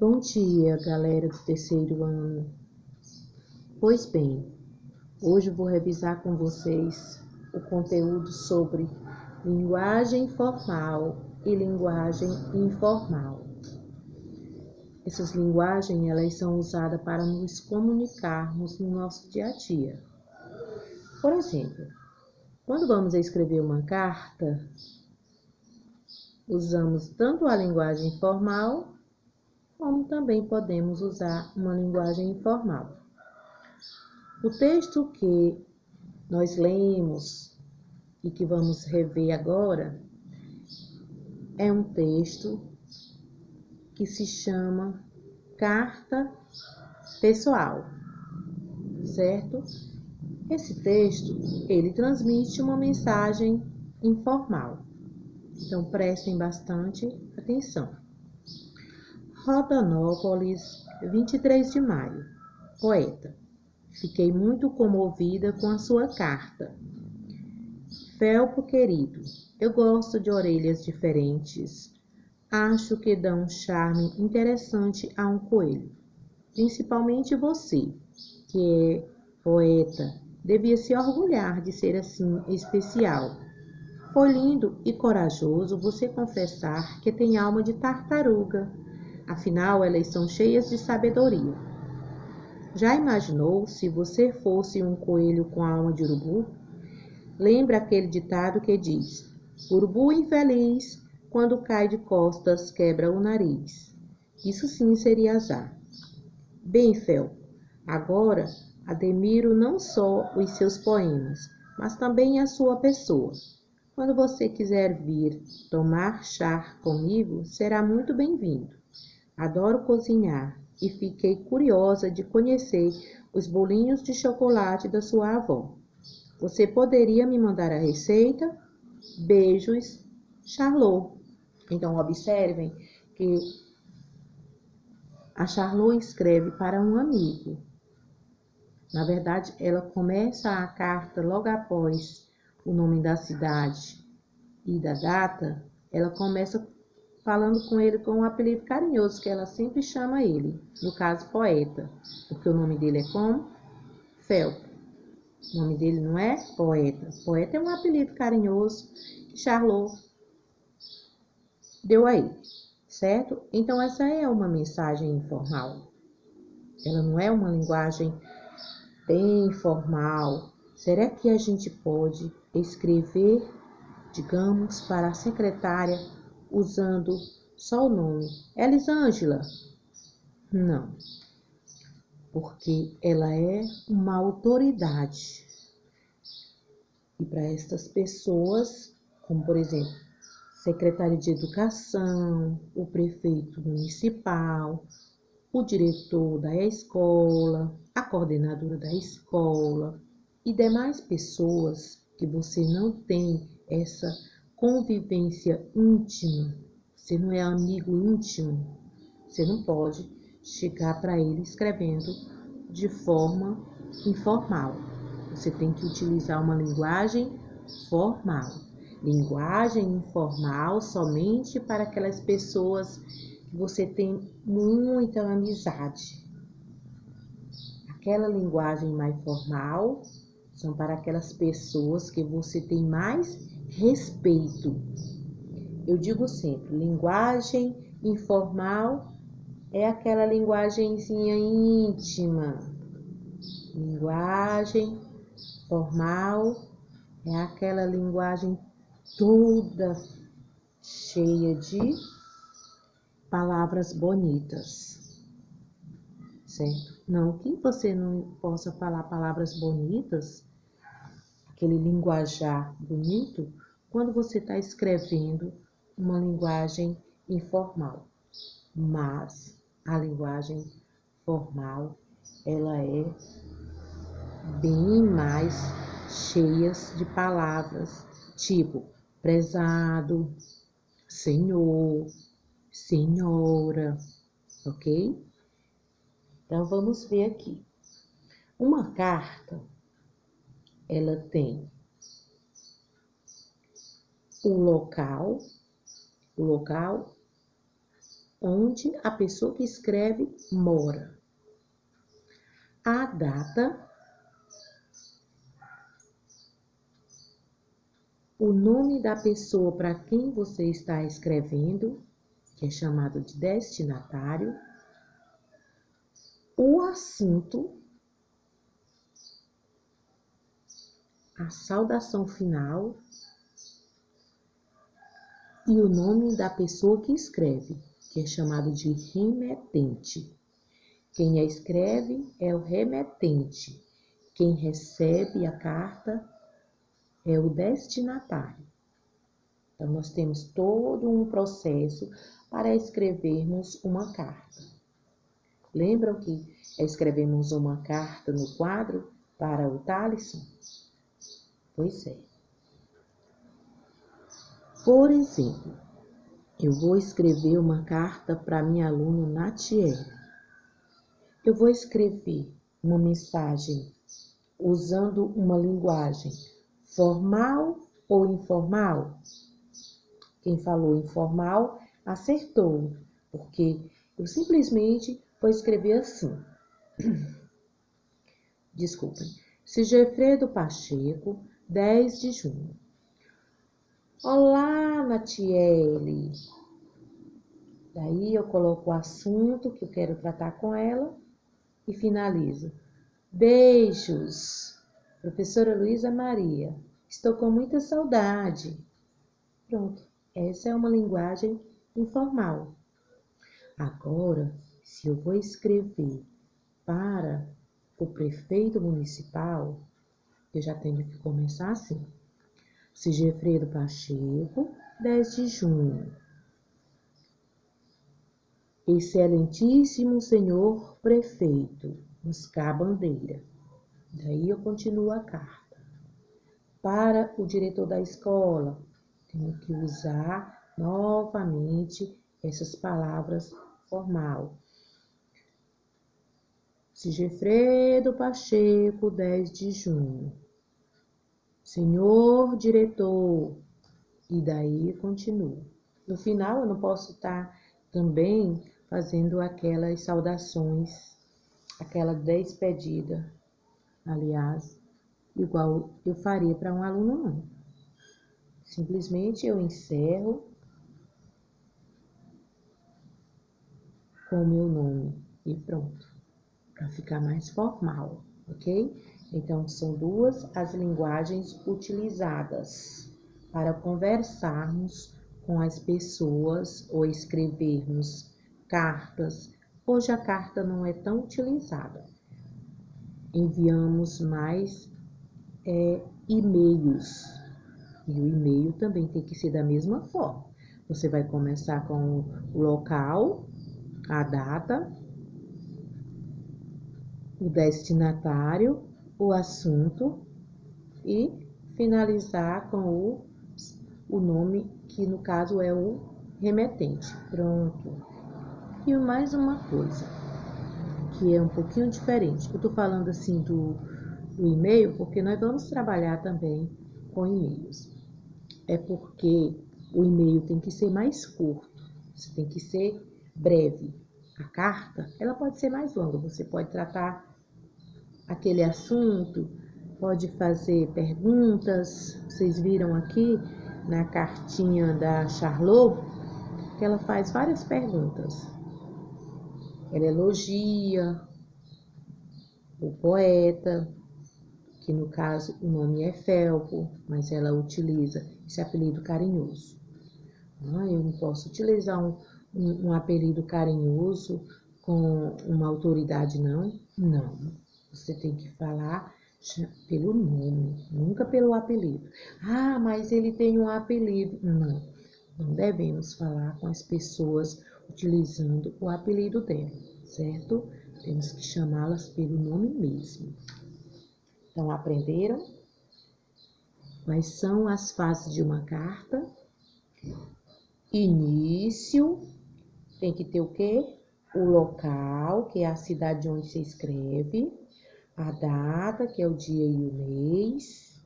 Bom dia, galera do terceiro ano. Pois bem, hoje eu vou revisar com vocês o conteúdo sobre linguagem formal e linguagem informal. Essas linguagens, elas são usadas para nos comunicarmos no nosso dia a dia. Por exemplo, quando vamos escrever uma carta, usamos tanto a linguagem formal, como também podemos usar uma linguagem informal. O texto que nós lemos e que vamos rever agora é um texto que se chama Carta Pessoal, certo? Esse texto, ele transmite uma mensagem informal. Então, prestem bastante atenção. Rondonópolis, 23 de maio. Poeta. Fiquei muito comovida com a sua carta. Felpo querido, eu gosto de orelhas diferentes. Acho que dão um charme interessante a um coelho. Principalmente você, que é poeta, devia se orgulhar de ser assim especial. Foi lindo e corajoso você confessar que tem alma de tartaruga. Afinal, elas são cheias de sabedoria. Já imaginou se você fosse um coelho com a alma de urubu? Lembra aquele ditado que diz: urubu infeliz, quando cai de costas, quebra o nariz. Isso sim seria azar. Bem, Fel, agora admiro não só os seus poemas, mas também a sua pessoa. Quando você quiser vir tomar chá comigo, será muito bem-vindo. Adoro cozinhar e fiquei curiosa de conhecer os bolinhos de chocolate da sua avó. Você poderia me mandar a receita? Beijos, Charlot. Então, observem que a Charlot escreve para um amigo. Na verdade, ela começa a carta logo após o nome da cidade e da data. Ela começa falando com ele com um apelido carinhoso que ela sempre chama ele, no caso poeta, porque o nome dele é como? Felpo. O nome dele não é poeta. Poeta é um apelido carinhoso que Charlot deu a ele, certo? Então essa é uma mensagem informal. Ela não é uma linguagem bem formal. Será que a gente pode escrever, digamos, para a secretária usando só o nome Elisângela? Não, porque ela é uma autoridade. E para estas pessoas, como por exemplo, secretário de educação, o prefeito municipal, o diretor da escola, a coordenadora da escola e demais pessoas que você não tem essa convivência íntima, você não é amigo íntimo, você não pode chegar para ele escrevendo de forma informal. Você tem que utilizar uma linguagem formal. Linguagem informal somente para aquelas pessoas que você tem muita amizade. Aquela linguagem mais formal são para aquelas pessoas que você tem mais respeito. Eu digo sempre, linguagem informal é aquela linguagenzinha íntima. Linguagem formal é aquela linguagem toda cheia de palavras bonitas, certo? Não que você não possa falar palavras bonitas, aquele linguajar bonito, quando você está escrevendo uma linguagem informal. Mas a linguagem formal, ela é bem mais cheia de palavras, tipo prezado, senhor, senhora, ok? Então, vamos ver aqui. Uma carta, ela tem o local onde a pessoa que escreve mora. A data, o nome da pessoa para quem você está escrevendo, que é chamado de destinatário, o assunto, a saudação final e o nome da pessoa que escreve, que é chamado de remetente. Quem a escreve é o remetente. Quem recebe a carta é o destinatário. Então, nós temos todo um processo para escrevermos uma carta. Lembram que escrevemos uma carta no quadro para o Thalisson? Pois é. Por exemplo, eu vou escrever uma carta para minha aluna Natiele. Eu vou escrever uma mensagem usando uma linguagem formal ou informal? Quem falou informal acertou, porque eu simplesmente vou escrever assim. Desculpem. Sigefredo Pacheco, 10 de junho. Olá, Natiele. Daí eu coloco o assunto que eu quero tratar com ela e finalizo. Beijos, professora Luísa Maria. Estou com muita saudade. Pronto, essa é uma linguagem informal. Agora, se eu vou escrever para o prefeito municipal, eu já tenho que começar assim. Sigefredo Pacheco, 10 de junho. Excelentíssimo senhor prefeito, buscar a bandeira. Daí eu continuo a carta. Para o diretor da escola, tenho que usar novamente essas palavras formal. Sigefredo Pacheco, 10 de junho. Senhor diretor, e daí continuo. No final, eu não posso estar também fazendo aquelas saudações, aquela despedida, aliás, igual eu faria para um aluno, não. Simplesmente eu encerro com o meu nome e pronto, para ficar mais formal, ok? Então, são duas as linguagens utilizadas para conversarmos com as pessoas ou escrevermos cartas. Hoje a carta não é tão utilizada. Enviamos mais e-mails. E o e-mail também tem que ser da mesma forma. Você vai começar com o local, a data, o destinatário, o assunto e finalizar com o nome, que no caso é o remetente. Pronto. E mais uma coisa, que é um pouquinho diferente. Eu estou falando assim do e-mail, porque nós vamos trabalhar também com e-mails. É porque o e-mail tem que ser mais curto, tem que ser breve. A carta, ela pode ser mais longa, você pode tratar aquele assunto, pode fazer perguntas. Vocês viram aqui na cartinha da Charlotte que ela faz várias perguntas. Ela elogia o poeta, que no caso o nome é Felpo, mas ela utiliza esse apelido carinhoso. Eu não posso utilizar um apelido carinhoso com uma autoridade, não? Não. Você tem que falar pelo nome, nunca pelo apelido. Ah, mas ele tem um apelido. Não devemos falar com as pessoas utilizando o apelido dela, certo? Temos que chamá-las pelo nome mesmo. Então, aprenderam? Quais são as fases de uma carta? Início, tem que ter o quê? O local, que é a cidade onde você escreve. A data, que é o dia e o mês,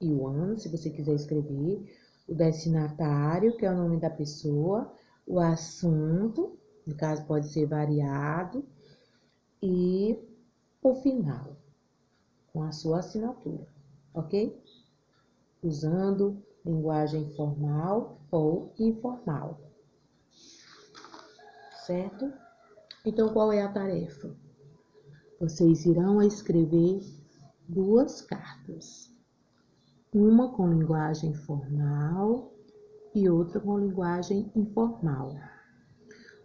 e o ano, se você quiser escrever. O destinatário, que é o nome da pessoa. o assunto, no caso pode ser variado, e o final, com a sua assinatura, ok? Usando linguagem formal ou informal, certo? Então, qual é a tarefa? Vocês irão escrever 2 cartas, uma com linguagem formal e outra com linguagem informal.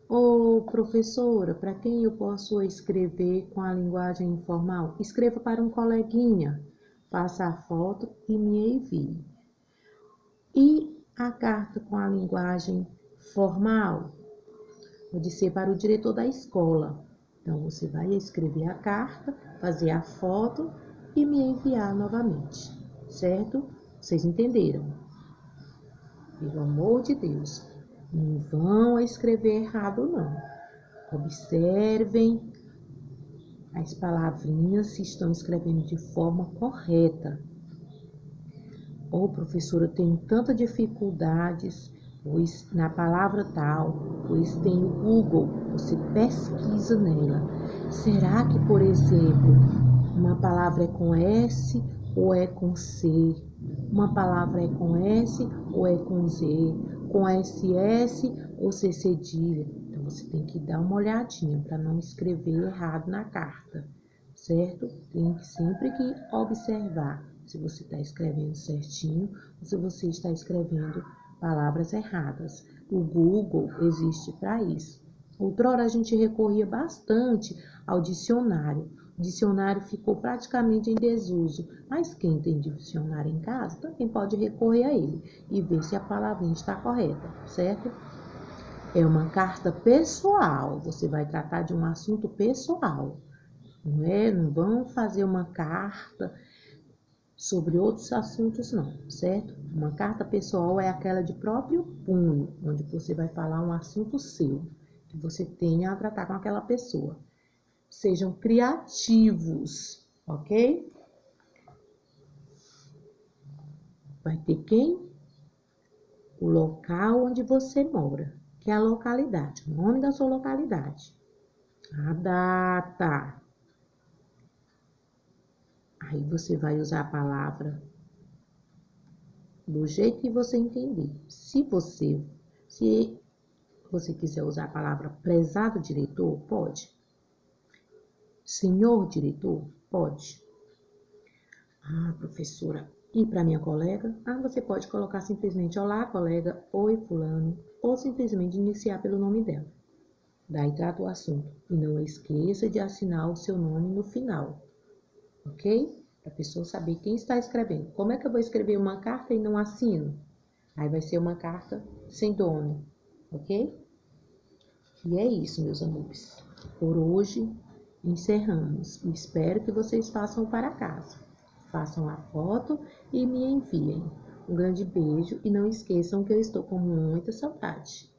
Ô, professora, para quem eu posso escrever com a linguagem informal? Escreva para um coleguinha, faça a foto e me envie. E a carta com a linguagem formal? Pode ser para o diretor da escola. Então, você vai escrever a carta, fazer a foto e me enviar novamente, certo? Vocês entenderam? Pelo amor de Deus, não vão escrever errado, não. Observem as palavrinhas se estão escrevendo de forma correta. Ô, professora, eu tenho tanta dificuldades, pois na palavra tal, pois tem o Google, você pesquisa nela. Será que, por exemplo, uma palavra é com S ou é com C? Uma palavra é com S ou é com Z? Com SS ou C cedilha? Então, você tem que dar uma olhadinha para não escrever errado na carta, certo? Tem que sempre que observar se você está escrevendo certinho ou se você está escrevendo palavras erradas. O Google existe para isso. Outrora a gente recorria bastante ao dicionário. O dicionário ficou praticamente em desuso, mas quem tem dicionário em casa também pode recorrer a ele e ver se a palavrinha está correta, certo? É uma carta pessoal, você vai tratar de um assunto pessoal, não é? Não vão fazer uma carta sobre outros assuntos não, certo? Uma carta pessoal é aquela de próprio punho, onde você vai falar um assunto seu, que você tenha a tratar com aquela pessoa. Sejam criativos, ok? Vai ter quem? O local onde você mora, que é a localidade, o nome da sua localidade. A data. Aí você vai usar a palavra do jeito que você entender. Se você quiser usar a palavra prezado diretor, pode. Senhor diretor, pode. Ah, professora, e para minha colega? Ah, você pode colocar simplesmente olá, colega, oi, fulano, ou simplesmente iniciar pelo nome dela. Daí trata o assunto. E não esqueça de assinar o seu nome no final, ok? Para a pessoa saber quem está escrevendo. Como é que eu vou escrever uma carta e não assino? Aí vai ser uma carta sem dono, ok? E é isso, meus amores. Por hoje, encerramos. Espero que vocês façam para casa. Façam a foto e me enviem. Um grande beijo e não esqueçam que eu estou com muita saudade.